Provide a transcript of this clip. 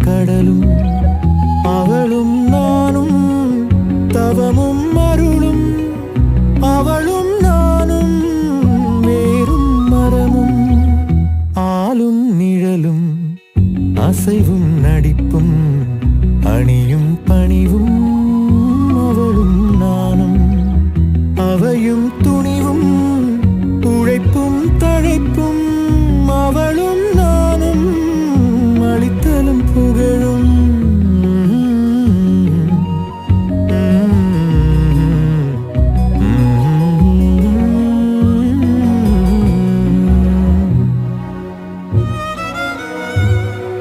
கடலும் அவளும் நானும் தவமும் அருளும் அவளும் நானும் வேறும் மரமும் ஆளும் நிழலும் அசைவும் நடிப்பும் அணியும் பணிவும்